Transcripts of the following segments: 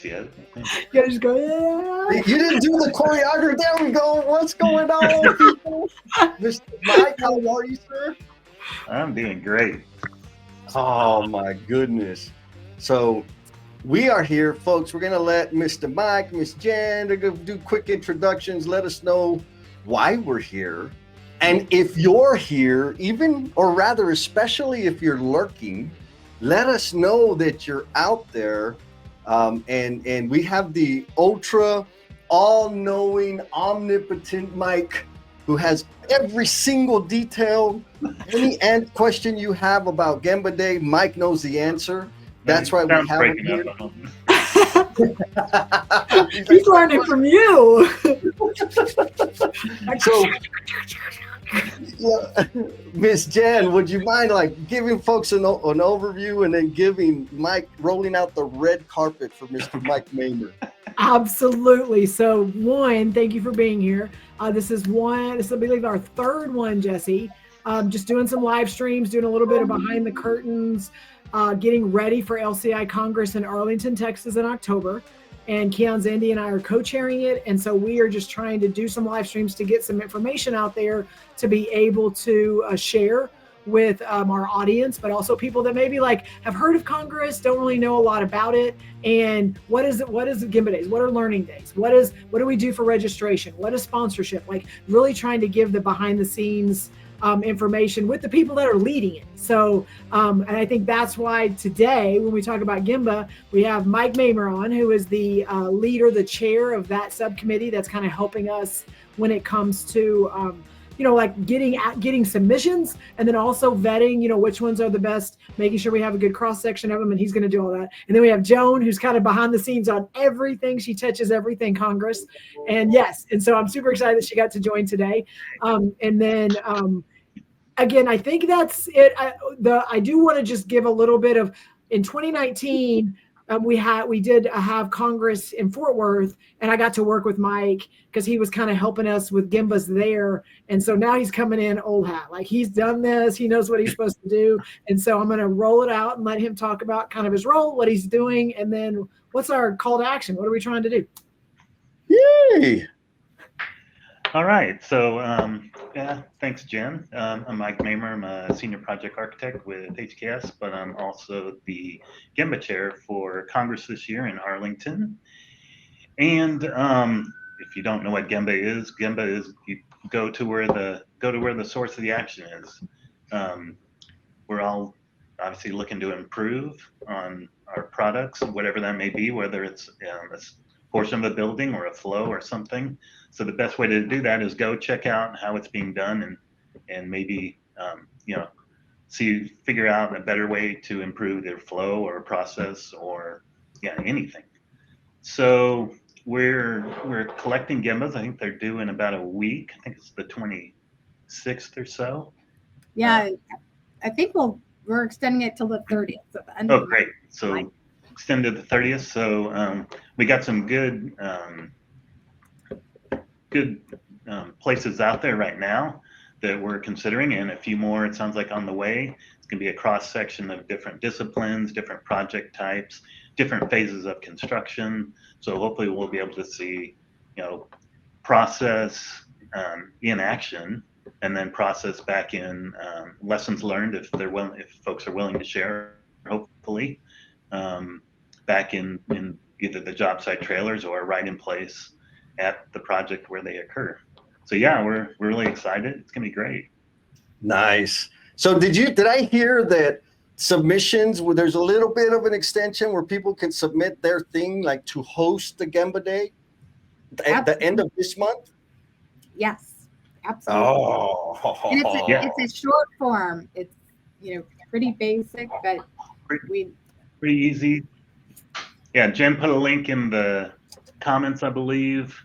yet. You just go, yeah. You didn't do the choreography. There we go. What's going on, people? Mr. Mike, how are you, sir? I'm doing great. Oh, my goodness. So we are here, folks. We're going to let Mr. Mike, Miss Jen, they're going to do quick introductions. Let us know why we're here. And if you're here, even, or rather, especially if you're lurking, let us know that you're out there. And we have the ultra all-knowing, omnipotent Mike who has every single detail. Any question you have about Gemba Day, Mike knows the answer. That's why we have him here. He's learning from you. So, Miss Jen, would you mind giving folks an overview and then giving Mike, rolling out the red carpet for Mr. Mike Mamer? Absolutely. So one, thank you for being here. This is I believe our third one, Jesse. Just doing some live streams, doing a little bit of behind the curtains, getting ready for LCI Congress in Arlington, Texas in October. And Keon Zandy and I are co-chairing it. And so we are just trying to do some live streams to get some information out there to be able to share with our audience, but also people that maybe have heard of Congress, don't really know a lot about it. And what is Gemba Days? What are learning days? What do we do for registration? What is sponsorship? Really trying to give the behind the scenes information with the people that are leading it. So, and I think that's why today, when we talk about Gemba, we have Mike Mamer on, who is the leader, the chair of that subcommittee that's kind of helping us when it comes to, getting submissions, and then also vetting, which ones are the best, making sure we have a good cross section of them, and he's going to do all that. And then we have Joan, who's kind of behind the scenes on everything. She touches everything Congress, and so I'm super excited that she got to join today. Again, I think that's it. I do want to just give a little bit of, in 2019, we did have Congress in Fort Worth, and I got to work with Mike because he was kind of helping us with Gembas there. And so now he's coming in old hat. He's done this, he knows what he's supposed to do. And so I'm going to roll it out and let him talk about kind of his role, what he's doing, and then what's our call to action? What are we trying to do? Yay! All right. So, thanks, Jen. I'm Mike Mamer. I'm a senior project architect with HKS, but I'm also the Gemba chair for Congress this year in Arlington. And if you don't know what Gemba is you go to where the source of the action is. We're all obviously looking to improve on our products, whatever that may be, whether it's a portion of a building or a flow or something. So the best way to do that is go check out how it's being done and maybe figure out a better way to improve their flow or process or anything. So we're collecting Gembas. I think they're due in about a week. I think it's the 26th or so. Yeah, I think we're extending it till the 30th. So the end of great. So extended the 30th. So we got some good places out there right now that we're considering, and a few more, it sounds like, on the way. It's going to be a cross section of different disciplines, different project types, different phases of construction. So hopefully we'll be able to see, process in action, and then process back in lessons learned if folks are willing to share, hopefully, back in either the job site trailers or right in place at the project where they occur. So we're really excited. It's gonna be great. Nice. So did I hear that submissions, where there's a little bit of an extension where people can submit their thing to host the Gemba Day at the end of this month? Yes, absolutely. Oh, and it's a short form. It's pretty basic, but pretty easy. Yeah, Jen put a link in the comments, I believe.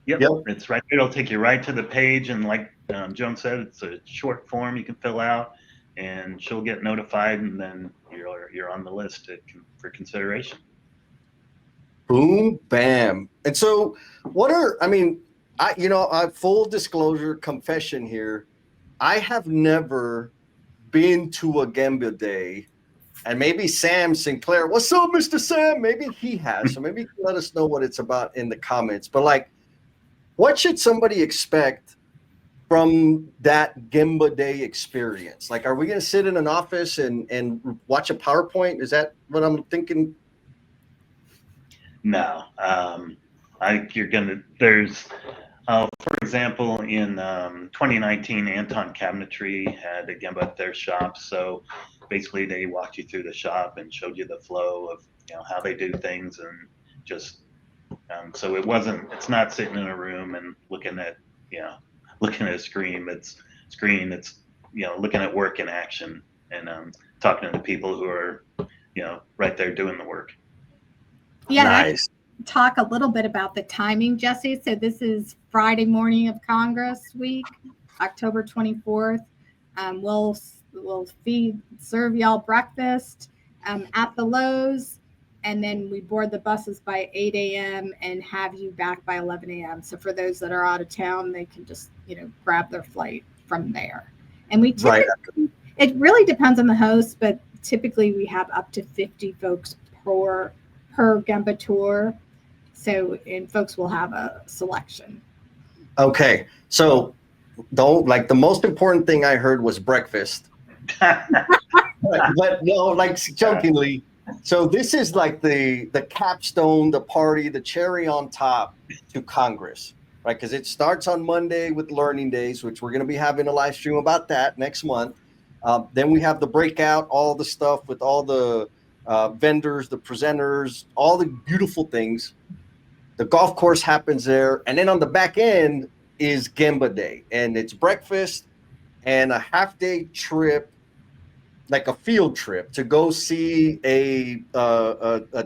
Yep, it's right there. It'll take you right to the page, and like Joan said, it's a short form you can fill out, and she'll get notified, and then you're on the list for consideration. Boom, bam. And so, full disclosure, confession here, I have never been to a Gemba Day And maybe Sam Sinclair, what's up, Mr. Sam? Maybe he has. So maybe you can let us know what it's about in the comments. But like, what should somebody expect from that Gemba Day experience? Like, are we going to sit in an office and watch a PowerPoint? Is that what I'm thinking? No, you're gonna. For example, in 2019, Anton Cabinetry had a Gemba at their shop. So basically, they walked you through the shop and showed you the flow of how they do things, and just so it's not sitting in a room and looking at a screen. It's looking at work in action and talking to the people who are right there doing the work. Yeah, Nice. Talk a little bit about the timing, Jesse. So this is Friday morning of Congress week, October 24th. We'll serve y'all breakfast at the Lowe's, and then we board the buses by 8 a.m. and have you back by 11 a.m. So for those that are out of town, they can just grab their flight from there. And we typically, it really depends on the host, but typically we have up to 50 folks per Gemba tour. So, and folks will have a selection. Okay. So the most important thing I heard was breakfast. but no, like jokingly. So this is like the capstone, the party, the cherry on top to Congress, right? Because it starts on Monday with Learning Days, which we're going to be having a live stream about that next month. Then we have the breakout, all the stuff with all the vendors, the presenters, all the beautiful things. The golf course happens there. And then on the back end is Gemba Day. And it's breakfast and a half-day trip, like a field trip, to go see a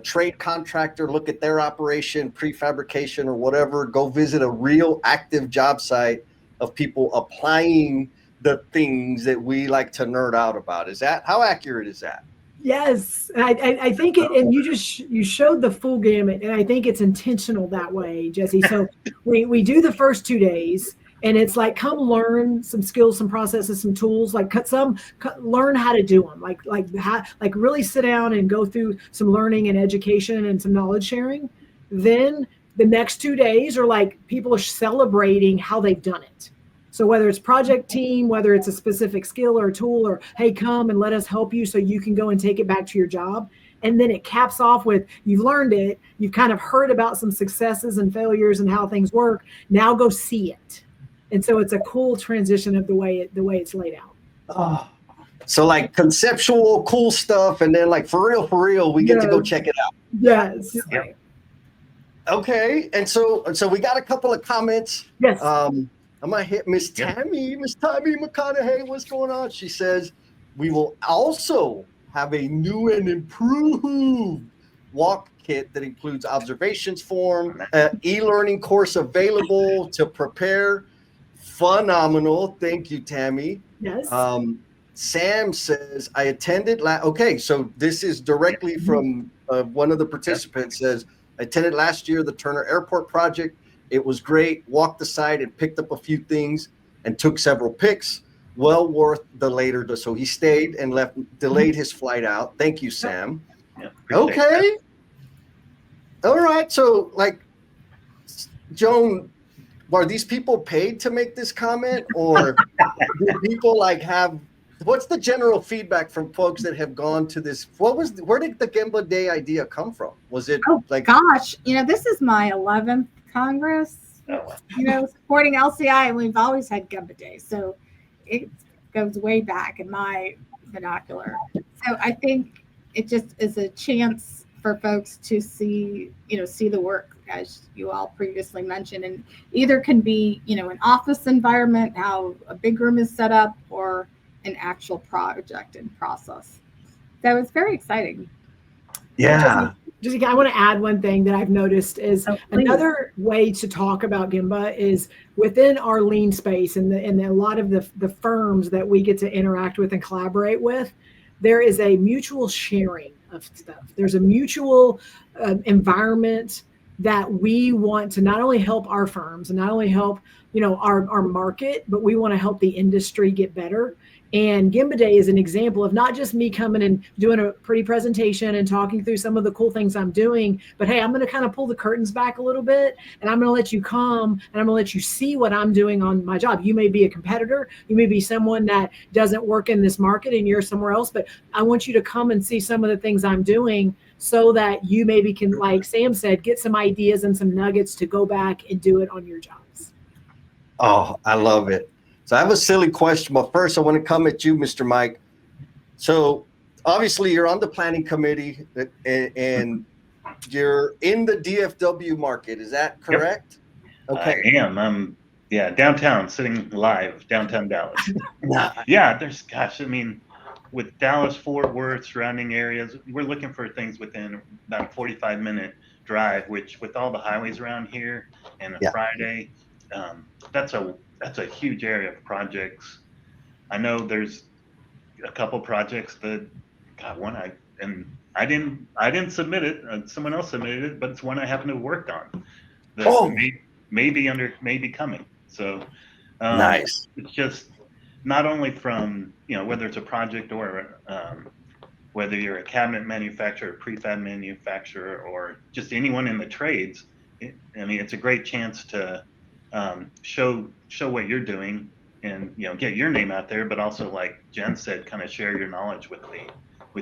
trade contractor, look at their operation, prefabrication or whatever, go visit a real active job site of people applying the things that we like to nerd out about. How accurate is that? Yes, I think it, and you showed the full gamut, and I think it's intentional that way, Jesse. So we do the first 2 days, and it's like, come learn some skills, some processes, some tools, learn how to do them, like really sit down and go through some learning and education and some knowledge sharing. Then the next 2 days are like people are celebrating how they've done it. So whether it's project team, whether it's a specific skill or tool, or hey, come and let us help you so you can go and take it back to your job. And then it caps off with, you've learned it, you've kind of heard about some successes and failures and how things work. Now go see it. And so it's a cool transition of the way it's laid out. Oh, so like conceptual, cool stuff, and then like for real, we get to go check it out. Yes. Yep. Okay, and so we got a couple of comments. Yes. I'm gonna hit Miss Tammy McConaughey. What's going on? She says we will also have a new and improved walk kit that includes observations form, e-learning course available to prepare. Phenomenal. Thank you, Tammy. Yes. Sam says, I attended okay, so this is directly from one of the participants. Says, I attended last year the Turner Airport project. It was great. Walked the site and picked up a few things and took several pics. Well worth the later. So he stayed and delayed his flight out. Thank you, Sam. Yeah, okay. All right. So like, Joan, are these people paid to make this comment, or do people what's the general feedback from folks that have gone to this? Where did the Gemba Day idea come from? Was it gosh, this is my 11th Congress, supporting LCI, and we've always had Gemba Day. So it goes way back in my vernacular. So I think it just is a chance for folks to see the work, as you all previously mentioned, and either can be, an office environment, how a big room is set up, or an actual project and process. So it's very exciting. Yeah. Jessica, I want to add one thing that I've noticed is another way to talk about Gemba is within our lean space and a lot of the firms that we get to interact with and collaborate with, there is a mutual sharing of stuff. There's a mutual environment that we want to not only help our firms and not only help, our market, but we want to help the industry get better. And Gemba Day is an example of not just me coming and doing a pretty presentation and talking through some of the cool things I'm doing, but hey, I'm going to kind of pull the curtains back a little bit, and I'm going to let you come and I'm going to let you see what I'm doing on my job. You may be a competitor, you may be someone that doesn't work in this market and you're somewhere else, but I want you to come and see some of the things I'm doing so that you maybe can, like Sam said, get some ideas and some nuggets to go back and do it on your jobs. Oh, I love it. So I have a silly question, but first I want to come at you, Mr. Mike. So obviously you're on the planning committee and you're in the DFW market. Is that correct? Yep. Okay. I am. I'm downtown, sitting live downtown Dallas. Yeah, I mean, with Dallas, Fort Worth, surrounding areas, we're looking for things within about a 45-minute drive, which with all the highways around here and a Friday, that's a huge area of projects. I know there's a couple projects that I didn't submit it. Someone else submitted it, but it's one I happen to have worked on. That may be coming. So nice. It's just not only from whether it's a project or whether you're a cabinet manufacturer, prefab manufacturer, or just anyone in the trades. I mean, it's a great chance to show what you're doing and get your name out there, but also, like Jen said, kind of share your knowledge with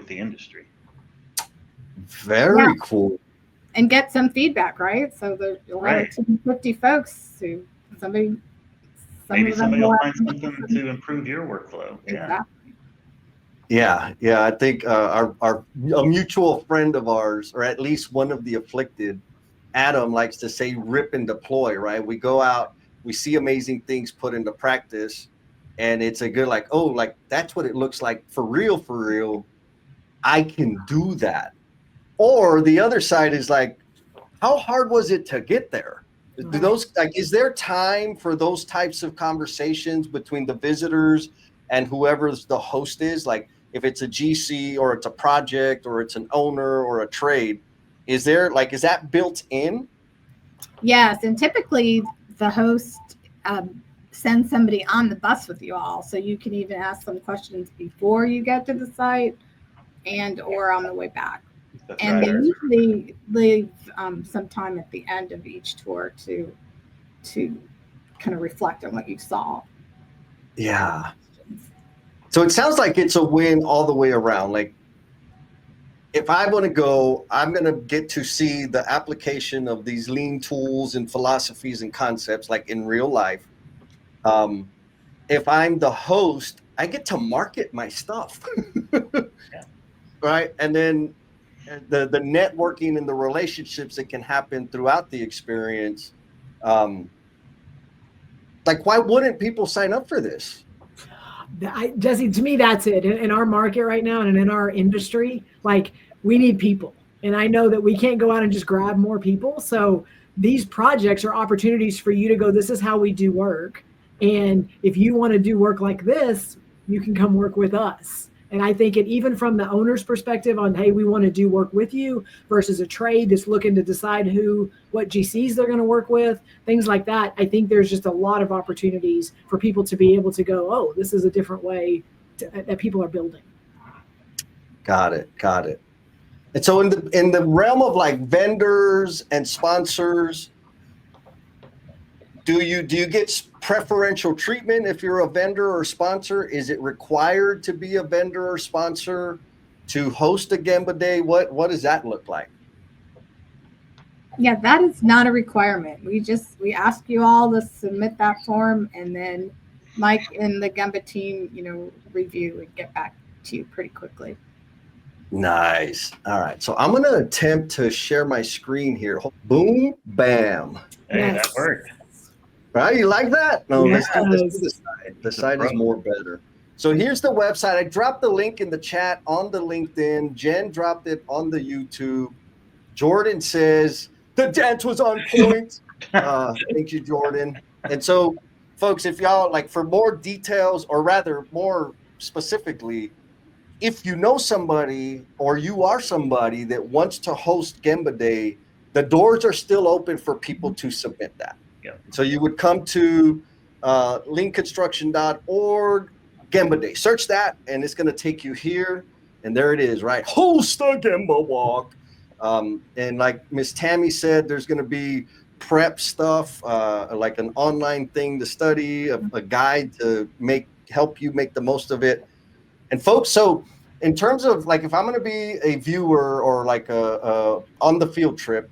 the industry. Very cool. And get some feedback, right? So there's a lot of 250 folks who somebody will find something to improve your workflow. Exactly. Yeah. I think a mutual friend of ours, or at least one of the afflicted, Adam, likes to say rip and deploy, right? We go out, we see amazing things put into practice, and it's a good that's what it looks like for real. I can do that. Or the other side is like, how hard was it to get there? Do those is there time for those types of conversations between the visitors and whoever's the host is? Like if it's a GC or it's a project or it's an owner or a trade, is that built in? Yes, and typically the host sends somebody on the bus with you all, so you can even ask some questions before you get to the site and or on the way back. They usually leave some time at the end of each tour to kind of reflect on what you saw. Yeah. So it sounds like it's a win all the way around. Like if I want to go, I'm going to get to see the application of these lean tools and philosophies and concepts like in real life. If I'm the host, I get to market my stuff. Right. And then the networking and the relationships that can happen throughout the experience. Why wouldn't people sign up for this? Jesse, to me, that's it. In our market right now and in our industry, we need people. And I know that we can't go out and just grab more people. So these projects are opportunities for you to go, this is how we do work. And if you want to do work like this, you can come work with us. And I think even from the owner's perspective on, hey, we want to do work with you versus a trade that's looking to decide what GCs they're going to work with, things like that. I think there's just a lot of opportunities for people to be able to go, oh, this is a different way that people are building. Got it. And so in the realm of vendors and sponsors, do you get preferential treatment if you're a vendor or sponsor? Is it required to be a vendor or sponsor to host a Gemba Day? What does that look like? Yeah, that is not a requirement. We ask you all to submit that form, and then Mike and the Gemba team, review and get back to you pretty quickly. Nice. All right. So I'm going to attempt to share my screen here. Boom, bam. Hey, that worked. Right? You like that? No, yes. let's do the side. The side is more better. So here's the website. I dropped the link in the chat on the LinkedIn. Jen dropped it on the YouTube. Jordan says the dance was on point. Thank you, Jordan. And so, folks, if y'all for more details, or rather more specifically, if you know somebody or you are somebody that wants to host Gemba Day, the doors are still open for people to submit that. Yeah. So you would come to leanconstruction.org, Gemba Day. Search that, and it's going to take you here. And there it is, right? Host a Gemba Walk. And like Miss Tammy said, there's going to be prep stuff, like an online thing to study, a guide to help you make the most of it. And folks, so in terms of like, if I'm going to be a viewer or like a on the field trip,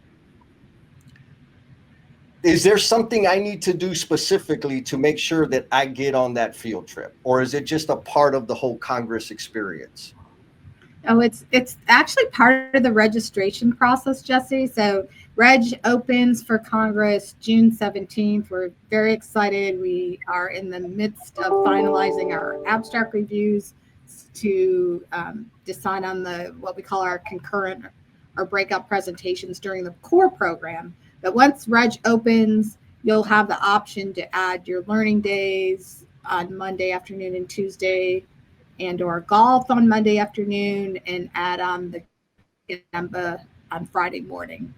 is there something I need to do specifically to make sure that I get on that field trip? Or is it just a part of the whole Congress experience? Oh, it's actually part of the registration process, Jesse. So Reg opens for Congress June 17th. We're very excited. We are in the midst of finalizing our abstract reviews to decide on what we call our concurrent or breakout presentations during the core program. But once Reg opens, you'll have the option to add your learning days on Monday afternoon and Tuesday, and or golf on Monday afternoon, and add on the Gemba on Friday morning.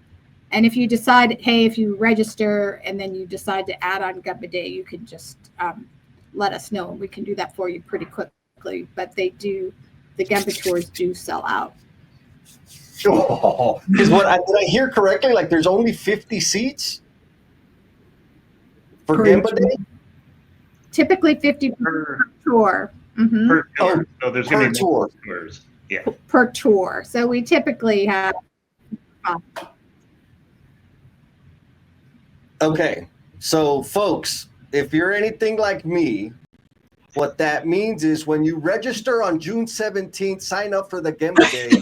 And if you decide, hey, if you register and then you decide to add on Gemba Day, you can just let us know. We can do that for you pretty quickly. But the Gemba tours do sell out. Oh, did I hear correctly? Like there's only 50 seats for Gemba Day? Typically 50 per tour. Mm-hmm. Per tour. So there's going to be tour. Tours. Yeah. Per tour. So we typically have. Okay. So folks, if you're anything like me, what that means is when you register on June 17th, sign up for the Gemba Day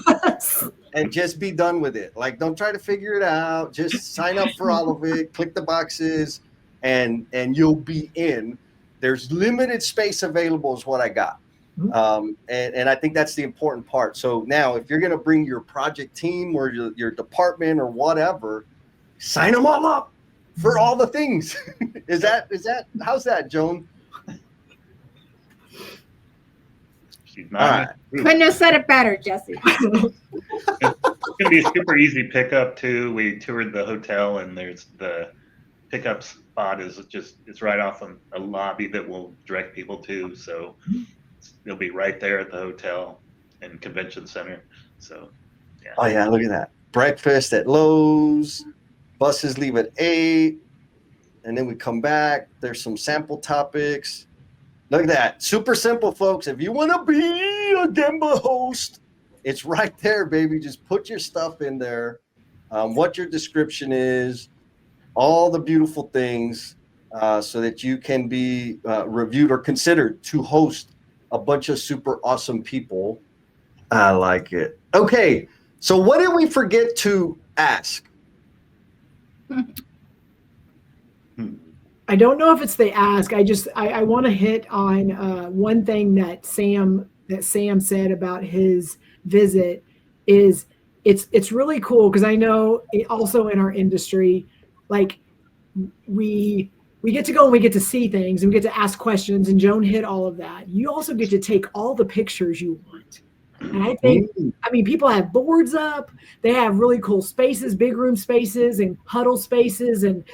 and just be done with it. Like, don't try to figure it out. Just sign up for all of it, click the boxes, and you'll be in. There's limited space available is what I got. And I think that's the important part. So now if you're going to bring your project team or your department or whatever, sign them all up for all the things. Is that how's that, Joan? She's not. Couldn't have said it better, Jesse. It's going to be a super easy pickup too. We toured the hotel, and there's the pickup spot it's right off a lobby that will direct people to. So it'll be right there at the hotel and convention center. So yeah. Oh yeah, look at that. Breakfast at Lowe's. Buses leave at 8, and then we come back. There's some sample topics. Look at that. Super simple, folks. If you want to be a Gemba host, it's right there, baby. Just put your stuff in there, what your description is, all the beautiful things, so that you can be reviewed or considered to host a bunch of super awesome people. I like it. Okay, so what did we forget to ask? I don't know if it's the ask. I want to hit on one thing that Sam said about his visit is it's really cool because I know also in our industry, like we get to go and we get to see things and we get to ask questions, and Joan hit all of that. You also get to take all the pictures you want. And I think, people have boards up, they have really cool spaces, big room spaces and huddle spaces and,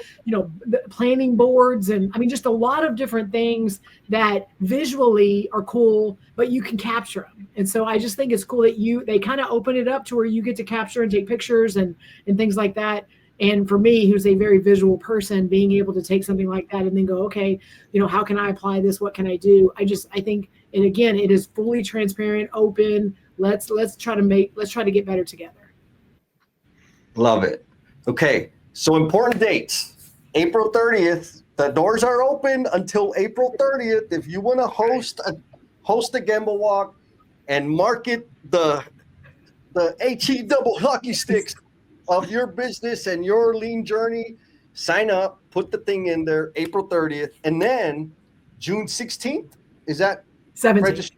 planning boards. And just a lot of different things that visually are cool, but you can capture them. And so I just think it's cool that they kind of open it up to where you get to capture and take pictures and things like that. And for me, who's a very visual person, being able to take something like that and then go, okay, how can I apply this? What can I do? I think, and again, it is fully transparent, open. Let's try to get better together. Love it. Okay. So important dates, April 30th, the doors are open until April 30th. If you want to host a Gemba Walk and market the HE double hockey sticks of your business and your lean journey, sign up, put the thing in there, April 30th, and then June 16th, is that 17th?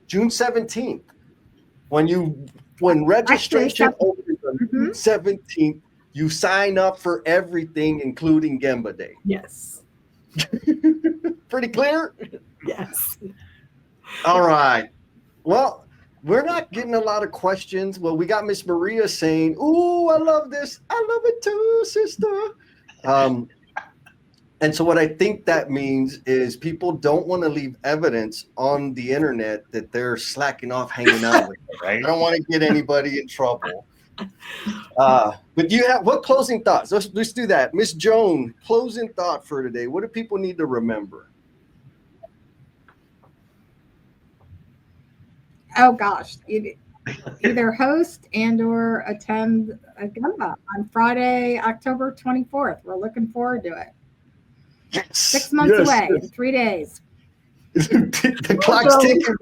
June 17th, when registration opens on June 17th, you sign up for everything, including Gemba Day. Yes. Pretty clear? Yes. All right. Well, we're not getting a lot of questions. Well, we got Miss Maria saying, "Ooh, I love this. I love it too, sister." And so what I think that means is people don't want to leave evidence on the internet that they're slacking off hanging out with them. Right? I don't want to get anybody in trouble. But you have what closing thoughts? Let's do that. Miss Joan, closing thought for today. What do people need to remember? Oh gosh, either host and or attend a Gemba on Friday, October 24th. We're looking forward to it. Yes. 6 months away in 3 days. The clock's ticking.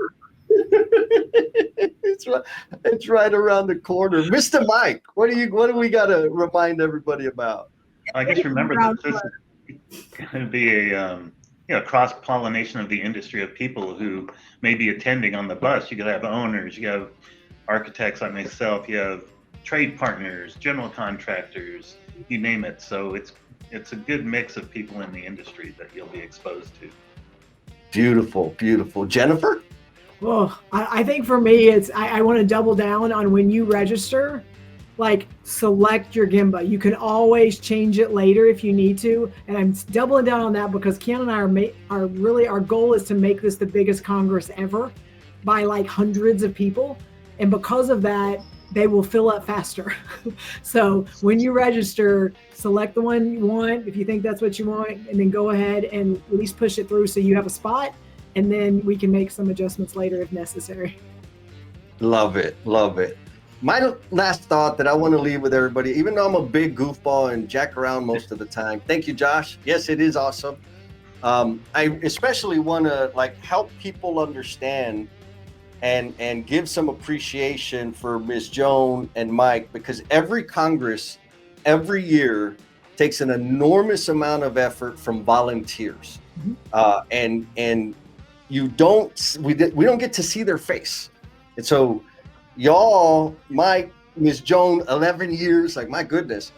It's right around the corner. Mr. Mike, what do we got to remind everybody about? I guess remember that this is going to be a cross-pollination of the industry of people who may be attending on the bus. You could have owners, you have architects like myself, you have trade partners, general contractors, you name it. So it's a good mix of people in the industry that you'll be exposed to. Beautiful, beautiful. Jennifer? Well, I think for me, I want to double down on when you register, like select your Gemba. You can always change it later if you need to. And I'm doubling down on that because Ken and I are really, our goal is to make this the biggest Congress ever by like hundreds of people. And because of that, they will fill up faster. So when you register, select the one you want, if you think that's what you want, and then go ahead and at least push it through so you have a spot, and then we can make some adjustments later if necessary. Love it, love it. My last thought that I want to leave with everybody, even though I'm a big goofball and jack around most of the time. Thank you, Josh. Yes, it is awesome. I especially want to help people understand and give some appreciation for Ms. Joan and Mike, because every Congress, every year takes an enormous amount of effort from volunteers. And we don't get to see their face. And so y'all, Mike, Ms. Joan, 11 years, my goodness,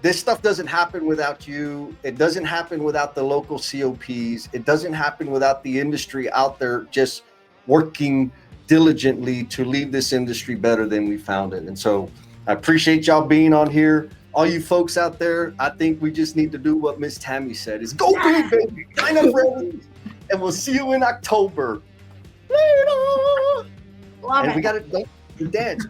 this stuff doesn't happen without you. It doesn't happen without the local COPs. It doesn't happen without the industry out there just working diligently to leave this industry better than we found it. And so I appreciate y'all being on here. All you folks out there, I think we just need to do what Miss Tammy said, is go big, baby. Sign up ready. And we'll see you in October. Later. Love and it. we got to dance.